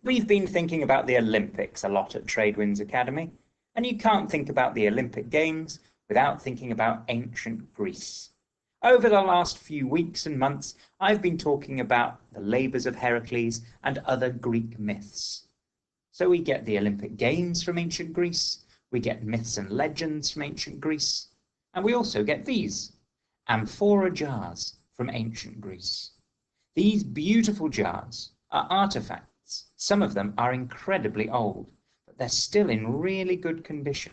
We've been thinking about the Olympics a lot at Tradewinds Academy, and you can't think about the Olympic Games without thinking about ancient Greece. Over the last few weeks and months, I've been talking about the labours of Heracles and other Greek myths. So we get the Olympic Games from ancient Greece, we get myths and legends from ancient Greece, and we also get these Amphora jars from ancient Greece. These beautiful jars are artefacts. Some of them are incredibly old, but they're still in really good condition.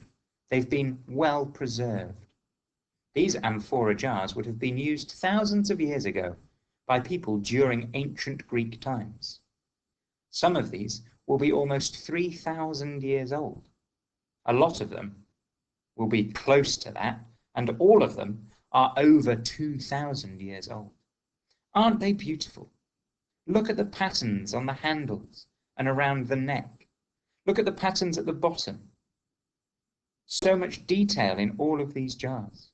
They've been well preserved. These amphora jars would have been used thousands of years ago by people during ancient Greek times. Some of these will be almost 3,000 years old. A lot of them will be close to that, and all of them are over 2,000 years old. Aren't they beautiful? Look at the patterns on the handles and around the neck. Look at the patterns at the bottom. So much detail in all of these jars.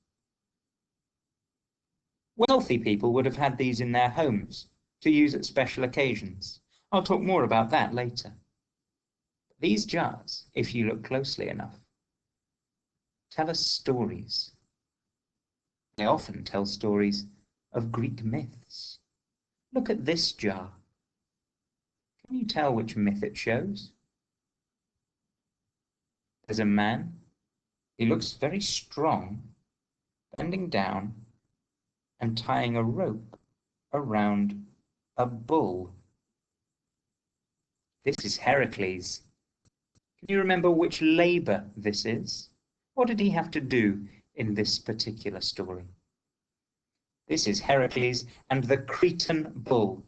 Wealthy people would have had these in their homes to use at special occasions. I'll talk more about that later. These jars, if you look closely enough, tell us stories. They often tell stories of Greek myths. Look at this jar. Can you tell which myth it shows? There's a man. He looks very strong, bending down and tying a rope around a bull. This is Heracles. Can you remember which labour this is? What did he have to do in this particular story? This is Heracles and the Cretan bull.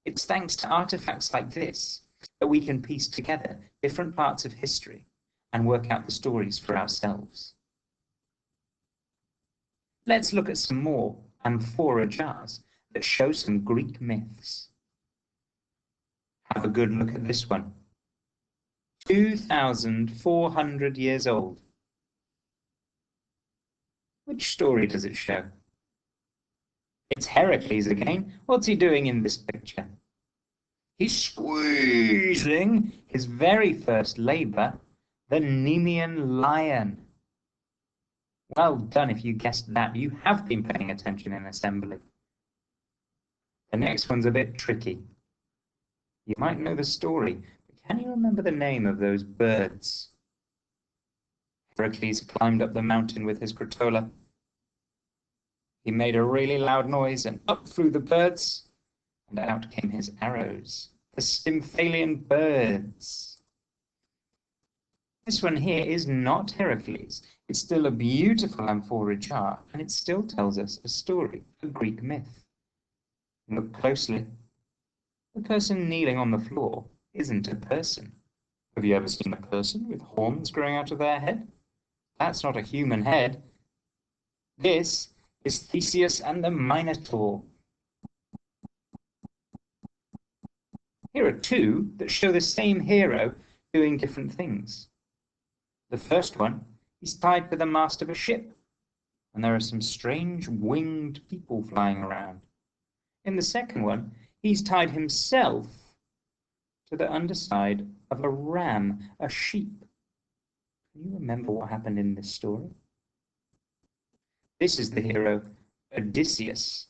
It's thanks to artefacts like this that we can piece together different parts of history and work out the stories for ourselves. Let's look at some more amphora jars that show some Greek myths. Have a good look at this one. 2,400 years old. Which story does it show? It's Heracles again. What's he doing in this picture? He's squeezing his very first labour, the Nemean Lion. Well done if you guessed that. You have been paying attention in assembly. The next one's a bit tricky. You might know the story, but can you remember the name of those birds? Heracles climbed up the mountain with his cratola. He made a really loud noise, and up flew the birds, and out came his arrows, the Stymphalian birds. This one here is not Heracles. It's still a beautiful amphora jar, and it still tells us a story, a Greek myth. Look closely. The person kneeling on the floor isn't a person. Have you ever seen a person with horns growing out of their head? That's not a human head. This is Theseus and the Minotaur. Here are two that show the same hero doing different things. The first one, he's tied to the mast of a ship, and there are some strange winged people flying around. In the second one, he's tied himself to the underside of a ram, a sheep. Can you remember what happened in this story? This is the hero Odysseus.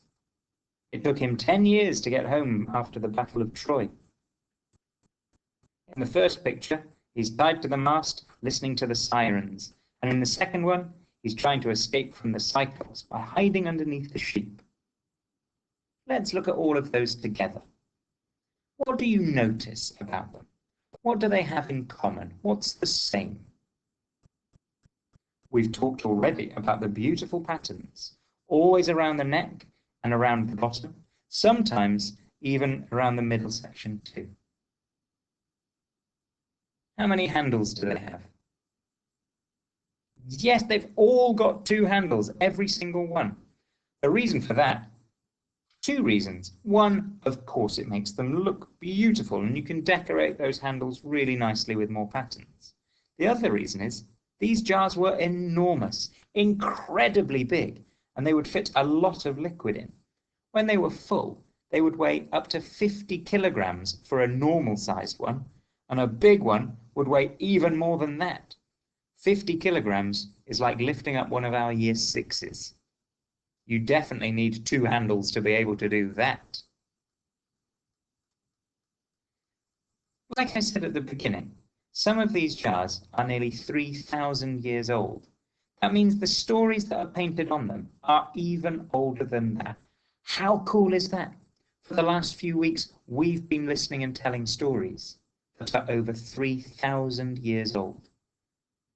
It took him 10 years to get home after the Battle of Troy. In the first picture, he's tied to the mast, listening to the sirens. And in the second one, he's trying to escape from the Cyclops by hiding underneath the sheep. Let's look at all of those together. What do you notice about them? What do they have in common? What's the same? We've talked already about the beautiful patterns, always around the neck and around the bottom, sometimes even around the middle section too. How many handles do they have? Yes, they've all got 2 handles, every single one. The reason for that, 2 reasons. One, of course, it makes them look beautiful, and you can decorate those handles really nicely with more patterns. The other reason is these jars were enormous, incredibly big, and they would fit a lot of liquid in. When they were full, they would weigh up to 50 kilograms for a normal sized one, and a big one would weigh even more than that. 50 kilograms is like lifting up one of our year sixes. You definitely need two handles to be able to do that. Like I said at the beginning, some of these jars are nearly 3,000 years old. That means the stories that are painted on them are even older than that. How cool is that? For the last few weeks, we've been listening and telling stories that are over 3,000 years old.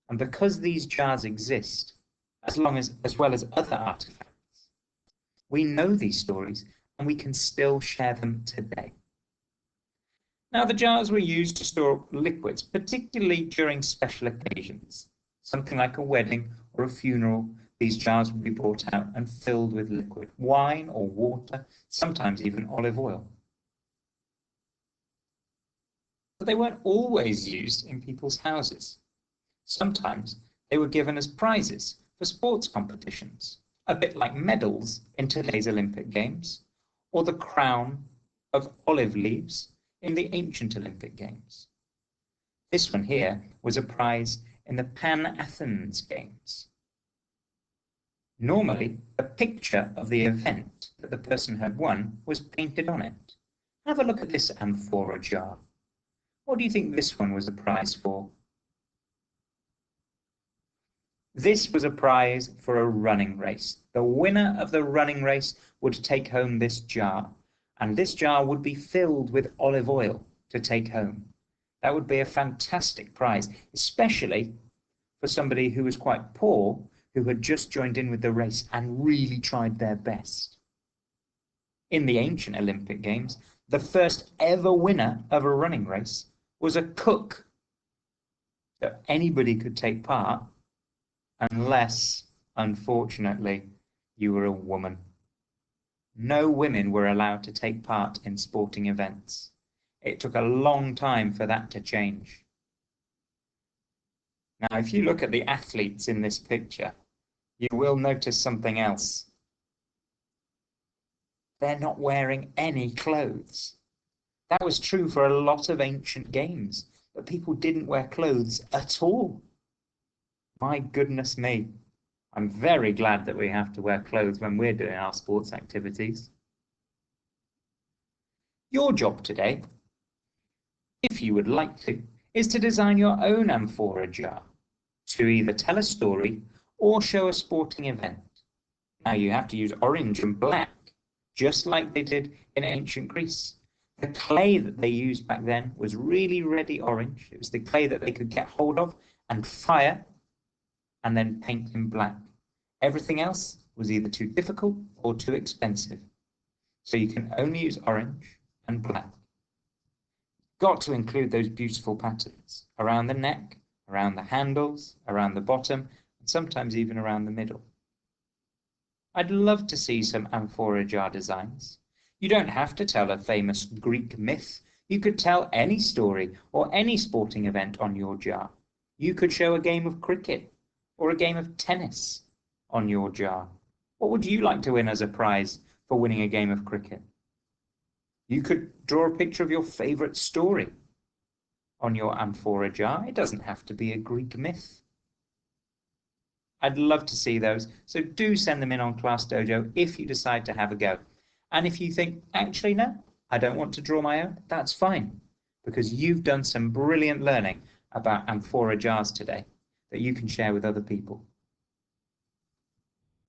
And because these jars exist, as well as other artifacts, we know these stories and we can still share them today. Now, the jars were used to store liquids, particularly during special occasions. Something like a wedding or a funeral, these jars would be brought out and filled with liquid, wine or water, sometimes even olive oil. But they weren't always used in people's houses. Sometimes they were given as prizes for sports competitions, a bit like medals in today's Olympic Games, or the crown of olive leaves in the ancient Olympic Games. This one here was a prize in the Pan-Athens Games. Normally, a picture of the event that the person had won was painted on it. Have a look at this Amphora jar. What do you think this one was a prize for? This was a prize for a running race. The winner of the running race would take home this jar, and this jar would be filled with olive oil to take home. That would be a fantastic prize, especially for somebody who was quite poor, who had just joined in with the race and really tried their best. In the ancient Olympic Games, the first ever winner of a running race was a cook. So anybody could take part, unless, unfortunately, you were a woman. No women were allowed to take part in sporting events. It took a long time for that to change. Now, if you look at the athletes in this picture, you will notice something else. They're not wearing any clothes. That was true for a lot of ancient games, but people didn't wear clothes at all. My goodness me. I'm very glad that we have to wear clothes when we're doing our sports activities. Your job today, if you would like to, is to design your own amphora jar to either tell a story or show a sporting event. Now, you have to use orange and black, just like they did in ancient Greece. The clay that they used back then was really reddy orange. It was the clay that they could get hold of and fire and then paint in black. Everything else was either too difficult or too expensive. So you can only use orange and black. Got to include those beautiful patterns around the neck, around the handles, around the bottom, and sometimes even around the middle. I'd love to see some amphora jar designs. You don't have to tell a famous Greek myth. You could tell any story or any sporting event on your jar. You could show a game of cricket or a game of tennis on your jar. What would you like to win as a prize for winning a game of cricket? You could draw a picture of your favorite story on your amphora jar. It doesn't have to be a Greek myth. I'd love to see those, so do send them in on Class Dojo if you decide to have a go. And if you think, actually, no, I don't want to draw my own, that's fine, because you've done some brilliant learning about amphora jars today that you can share with other people.